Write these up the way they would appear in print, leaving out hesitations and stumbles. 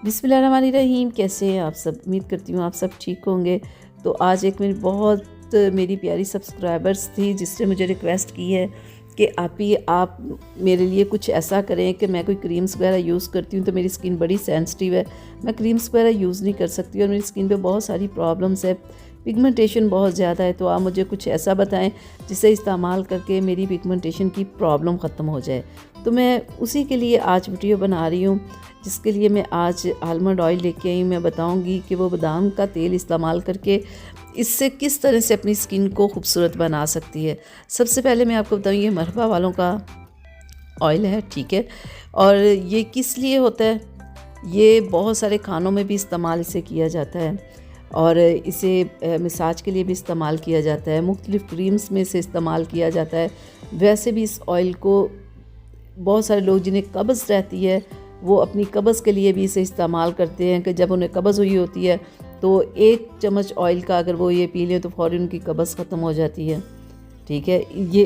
बिस्मिल्लाहिर्रहमानिर्रहीम। कैसे हैं आप सब? उम्मीद करती हूँ आप सब ठीक होंगे। तो आज एक मेरी प्यारी सब्सक्राइबर्स थी जिसने मुझे रिक्वेस्ट की है कि आप मेरे लिए कुछ ऐसा करें कि मैं कोई क्रीम्स वगैरह यूज़ करती हूँ तो मेरी स्किन बड़ी सेंसिटिव है, मैं क्रीम्स वगैरह यूज़ नहीं कर सकती और मेरी स्किन पे बहुत सारी प्रॉब्लम्स है, पिगमेंटेशन बहुत ज़्यादा है। तो आप मुझे कुछ ऐसा बताएं जिसे इस्तेमाल करके मेरी पिगमेंटेशन की प्रॉब्लम ख़त्म हो जाए। तो मैं उसी के लिए आज वीडियो बना रही हूँ, जिसके लिए मैं आज आलमंड ऑयल लेके आई हूँ। मैं बताऊँगी कि वो बादाम का तेल इस्तेमाल करके इससे किस तरह से अपनी स्किन को खूबसूरत बना सकती है। सबसे पहले मैं आपको बताऊँ, ये मरहबा वालों का ऑयल है, ठीक है। और ये किस लिए होता है? ये बहुत सारे खानों में भी इस्तेमाल इसे किया जाता है और इसे मसाज के लिए भी इस्तेमाल किया जाता है, मुख्तलिफ़ क्रीम्स में इसे इस्तेमाल किया जाता है। वैसे भी इस ऑयल को बहुत सारे लोग जिन्हें कब्ज़ रहती है वो अपनी कब्ज़ के लिए भी इसे इस्तेमाल करते हैं कि जब उन्हें कब्ज़ हुई होती है तो 1 चम्मच ऑयल का अगर वो ये पी लें तो फ़ौरन उनकी कब्ज़ ख़त्म हो जाती है, ठीक है। ये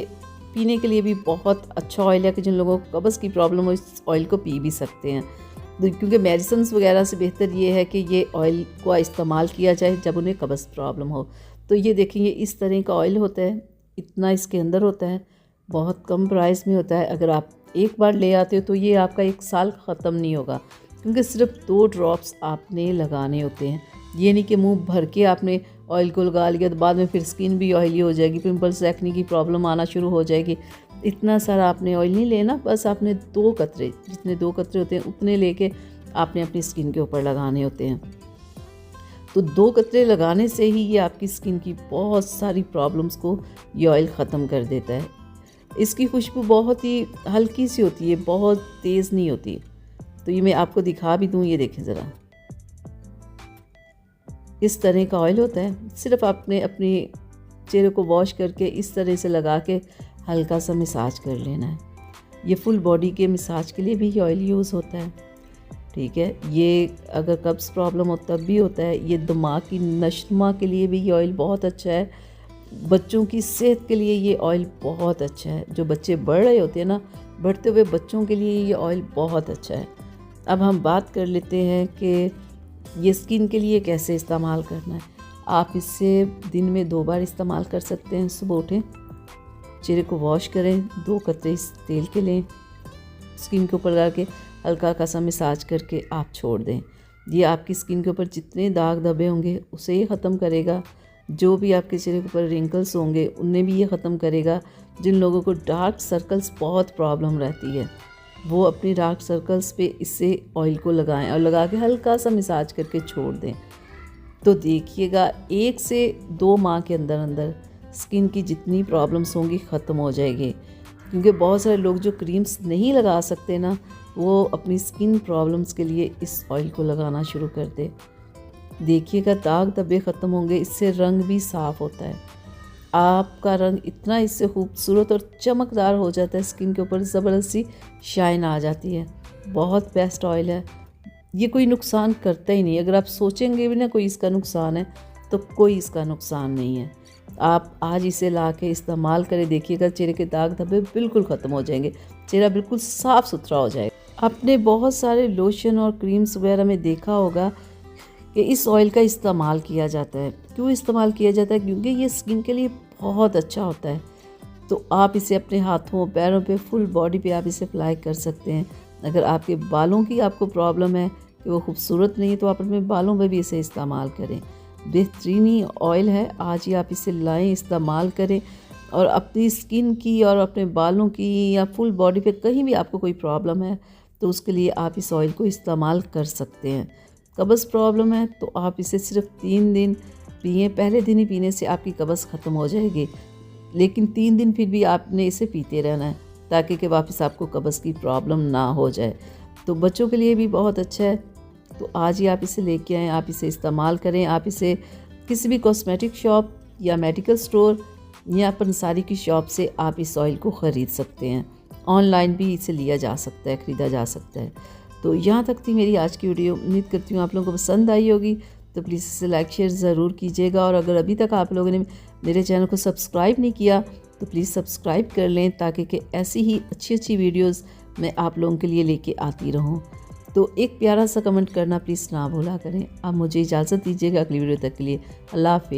पीने के लिए भी बहुत अच्छा ऑयल है कि जिन लोगों को कब्ज़ की प्रॉब्लम हो इस ऑयल को पी भी सकते हैं। क्योंकि मेडिसिन्स वगैरह से बेहतर ये है कि ये ऑयल का इस्तेमाल किया जाए जब उन्हें कब्ज़ प्रॉब्लम हो। तो ये देखेंगे इस तरह का ऑयल होता है, इतना इसके अंदर होता है, बहुत कम प्राइस में होता है। अगर आप एक बार ले आते हो तो ये आपका 1 साल ख़त्म नहीं होगा, क्योंकि सिर्फ 2 ड्रॉप्स आपने लगाने होते हैं। ये नहीं कि मुंह भर के आपने ऑयल को लगा लिया तो बाद में फिर स्किन भी ऑयली हो जाएगी, पिंपल्स एक्ने की प्रॉब्लम आना शुरू हो जाएगी। इतना सारा आपने ऑयल नहीं लेना, बस आपने 2 कतरे, जितने 2 कतरे होते हैं उतने लेके आपने अपनी स्किन के ऊपर लगाने होते हैं। तो 2 कतरे लगाने से ही ये आपकी स्किन की बहुत सारी प्रॉब्लम्स को ये ऑयल ख़त्म कर देता है। इसकी खुशबू बहुत ही हल्की सी होती है, बहुत तेज़ नहीं होती। तो ये मैं आपको दिखा भी दूँ, ये देखें ज़रा, इस तरह का ऑयल होता है। सिर्फ आपने अपने चेहरे को वॉश करके इस तरह से लगा के हल्का सा मसाज कर लेना है। ये फुल बॉडी के मसाज के लिए भी ये ऑयल यूज़ होता है, ठीक है। ये अगर कब्ज़ प्रॉब्लम हो तब भी होता है। ये दिमाग की नशोनुमा के लिए भी ये ऑयल बहुत अच्छा है। बच्चों की सेहत के लिए ये ऑयल बहुत अच्छा है। जो बच्चे बढ़ रहे होते हैं ना, बढ़ते हुए बच्चों के लिए ये ऑयल बहुत अच्छा है। अब हम बात कर लेते हैं कि ये स्किन के लिए कैसे इस्तेमाल करना है। आप इसे दिन में 2 बार इस्तेमाल कर सकते हैं। सुबह उठें, चेहरे को वॉश करें, 2 कतरे इस तेल के लें, स्किन के ऊपर लगा के हल्का हल्का सा मसाज करके आप छोड़ दें। ये आपकी स्किन के ऊपर जितने दाग धब्बे होंगे उसे ये ख़त्म करेगा। जो भी आपके चेहरे के ऊपर रिंकल्स होंगे उन्हें भी ये ख़त्म करेगा। जिन लोगों को डार्क सर्कल्स बहुत प्रॉब्लम रहती है वो अपनी डार्क सर्कल्स पे इससे ऑयल को लगाएं और लगा के हल्का सा मसाज करके छोड़ दें। तो देखिएगा 1 से 2 माह के अंदर अंदर स्किन की जितनी प्रॉब्लम्स होंगी ख़त्म हो जाएगी। क्योंकि बहुत सारे लोग जो क्रीम्स नहीं लगा सकते ना, वो अपनी स्किन प्रॉब्लम्स के लिए इस ऑयल को लगाना शुरू कर दे। देखिएगा दाग धब्बे ख़त्म होंगे, इससे रंग भी साफ़ होता है। आपका रंग इतना इससे खूबसूरत और चमकदार हो जाता है, स्किन के ऊपर ज़बरदस्त सी शाइन आ जाती है। बहुत बेस्ट ऑयल है, ये कोई नुकसान करता ही नहीं। अगर आप सोचेंगे भी ना कोई इसका नुकसान है, तो कोई इसका नुकसान नहीं है। आप आज इसे ला के इस्तेमाल करें, देखिएगा चेहरे के दाग धब्बे बिल्कुल ख़त्म हो जाएंगे, चेहरा बिल्कुल साफ़ सुथरा हो जाएगा। आपने बहुत सारे लोशन और क्रीम्स वगैरह में देखा होगा कि इस ऑयल का इस्तेमाल किया जाता है। क्यों इस्तेमाल किया जाता है? क्योंकि ये स्किन के लिए बहुत अच्छा होता है। तो आप इसे अपने हाथों, पैरों पे, फुल बॉडी पे आप इसे अप्लाई कर सकते हैं। अगर आपके बालों की आपको प्रॉब्लम है कि वो खूबसूरत नहीं है तो आप अपने बालों में भी इसे इस्तेमाल करें। बेहतरीनी ऑयल है, आज ही आप इसे लाएँ, इस्तेमाल करें और अपनी स्किन की और अपने बालों की या फुल बॉडी पे कहीं भी आपको कोई प्रॉब्लम है तो उसके लिए आप इस ऑयल को इस्तेमाल कर सकते हैं। कब्ज़ प्रॉब्लम है तो आप इसे सिर्फ 3 दिन पिएँ। पहले दिन ही पीने से आपकी कब्ज़ ख़त्म हो जाएगी, लेकिन 3 दिन फिर भी आपने इसे पीते रहना है ताकि कि वापस आपको कब्ज़ की प्रॉब्लम ना हो जाए। तो बच्चों के लिए भी बहुत अच्छा है। तो आज ही आप इसे लेके आएँ, आप इसे इस्तेमाल करें। आप इसे किसी भी कॉस्मेटिक शॉप या मेडिकल स्टोर या पंसारी की शॉप से आप इस ऑयल को ख़रीद सकते हैं। ऑनलाइन भी इसे लिया जा सकता है, ख़रीदा जा सकता है। तो यहाँ तक थी मेरी आज की वीडियो। उम्मीद करती हूँ आप लोगों को पसंद आई होगी। तो प्लीज़ इसे लाइक शेयर ज़रूर कीजिएगा और अगर अभी तक आप लोगों ने मेरे चैनल को सब्सक्राइब नहीं किया तो प्लीज़ सब्सक्राइब कर लें ताकि कि ऐसी ही अच्छी अच्छी वीडियोस मैं आप लोगों के लिए लेके आती रहूँ। तो एक प्यारा सा कमेंट करना प्लीज़ ना भूला करें। आप मुझे इजाज़त दीजिएगा अगली वीडियो तक के लिए। अल्लाह हाफ़िज़।